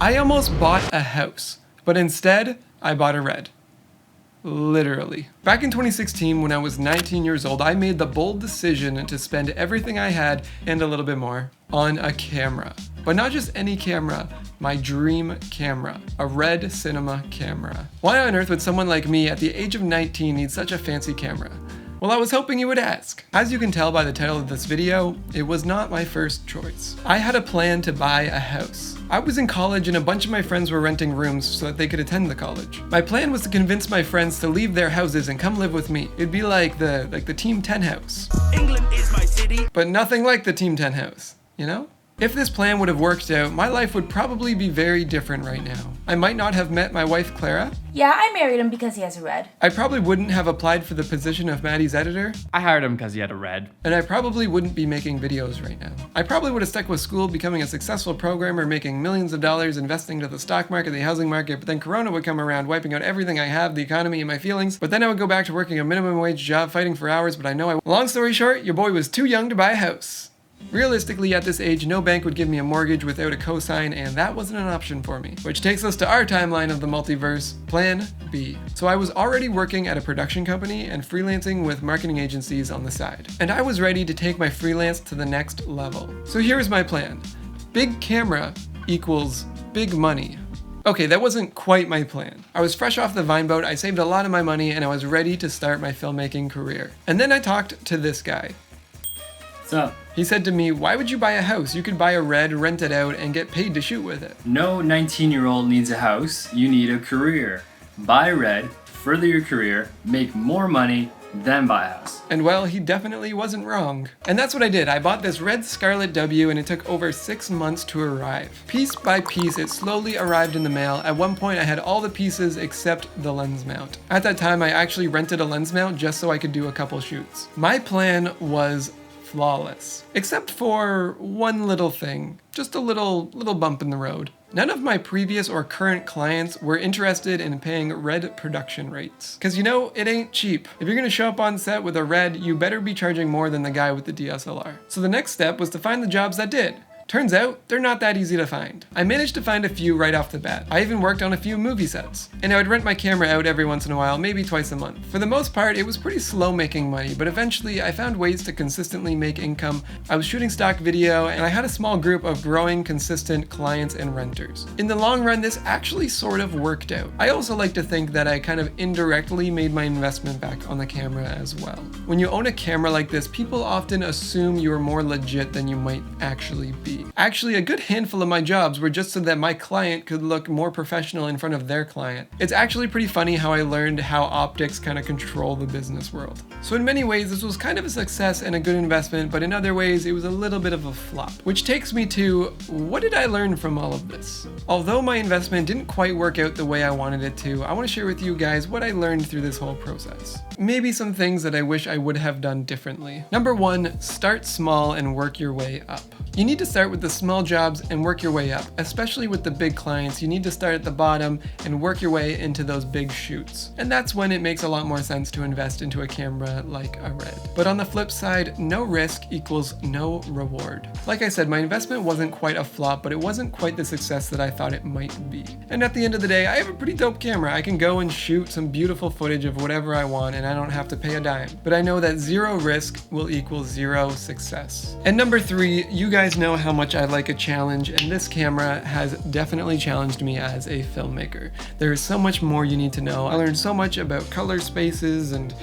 I almost bought a house, but instead, I bought a red. Literally. Back in 2016, when I was 19 years old, I made the bold decision to spend everything I had, and a little bit more, on a camera. But not just any camera, my dream camera, a red cinema camera. Why on earth would someone like me at the age of 19 need such a fancy camera? Well, I was hoping you would ask. As you can tell by the title of this video, it was not my first choice. I had a plan to buy a house. I was in college and a bunch of my friends were renting rooms so that they could attend the college. My plan was to convince my friends to leave their houses and come live with me. It'd be like the Team 10 house. England is my city. But nothing like the Team 10 house, you know? If this plan would have worked out, my life would probably be very different right now. I might not have met my wife Clara. Yeah, I married him because he has a red. I probably wouldn't have applied for the position of Maddie's editor. I hired him because he had a red. And I probably wouldn't be making videos right now. I probably would have stuck with school, becoming a successful programmer, making millions of dollars, investing to the stock market, the housing market, but then Corona would come around, wiping out everything I have, the economy, and my feelings. But then I would go back to working a minimum wage job, fighting for hours, but I know I... Long story short, your boy was too young to buy a house. Realistically, at this age, no bank would give me a mortgage without a cosign, and that wasn't an option for me. Which takes us to our timeline of the multiverse, Plan B. So I was already working at a production company and freelancing with marketing agencies on the side. And I was ready to take my freelance to the next level. So here's my plan. Big camera equals big money. Okay, that wasn't quite my plan. I was fresh off the Vine boat, I saved a lot of my money, and I was ready to start my filmmaking career. And then I talked to this guy. What's up? He said to me, why would you buy a house? You could buy a red, rent it out, and get paid to shoot with it. No 19-year-old needs a house. You need a career. Buy red, further your career, make more money, then buy a house. And well, he definitely wasn't wrong. And that's what I did. I bought this red Scarlet W and it took over 6 months to arrive. Piece by piece, it slowly arrived in the mail. At one point, I had all the pieces except the lens mount. At that time, I actually rented a lens mount just so I could do a couple shoots. My plan was flawless, except for one little thing, just a little bump in the road. None of my previous or current clients were interested in paying red production rates. Cause you know, it ain't cheap. If you're gonna show up on set with a red, you better be charging more than the guy with the DSLR. So the next step was to find the jobs that did. Turns out, they're not that easy to find. I managed to find a few right off the bat. I even worked on a few movie sets. And I would rent my camera out every once in a while, maybe twice a month. For the most part, it was pretty slow making money, but eventually I found ways to consistently make income. I was shooting stock video, and I had a small group of growing, consistent clients and renters. In the long run, this actually sort of worked out. I also like to think that I kind of indirectly made my investment back on the camera as well. When you own a camera like this, people often assume you're more legit than you might actually be. Actually, a good handful of my jobs were just so that my client could look more professional in front of their client. It's actually pretty funny how I learned how optics kind of control the business world. So in many ways, this was kind of a success and a good investment, but in other ways, it was a little bit of a flop. Which takes me to, what did I learn from all of this? Although my investment didn't quite work out the way I wanted it to, I want to share with you guys what I learned through this whole process. Maybe some things that I wish I would have done differently. Number one, start small and work your way up. You need to start with the small jobs and work your way up. Especially with the big clients, you need to start at the bottom and work your way into those big shoots. And that's when it makes a lot more sense to invest into a camera like a red. But on the flip side, no risk equals no reward. Like I said, my investment wasn't quite a flop, but it wasn't quite the success that I thought it might be. And at the end of the day, I have a pretty dope camera. I can go and shoot some beautiful footage of whatever I want and I don't have to pay a dime. But I know that zero risk will equal zero success. And number three, you guys know how much I like a challenge, and this camera has definitely challenged me as a filmmaker. There is so much more you need to know. I learned so much about color spaces and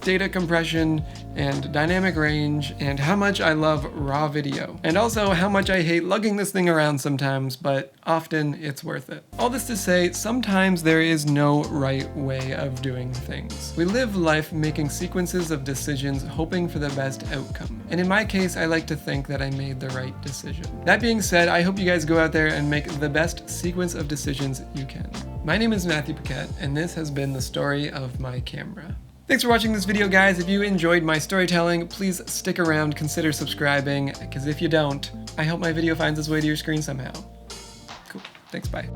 data compression and dynamic range, and how much I love raw video. And also how much I hate lugging this thing around sometimes, but often it's worth it. All this to say, sometimes there is no right way of doing things. We live life making sequences of decisions, hoping for the best outcome. And in my case, I like to think that I made the right decision. That being said, I hope you guys go out there and make the best sequence of decisions you can. My name is Matthew Paquette, and this has been the story of my camera. Thanks for watching this video, guys. If you enjoyed my storytelling, please stick around, consider subscribing, because if you don't, I hope my video finds its way to your screen somehow. Cool. Thanks, bye.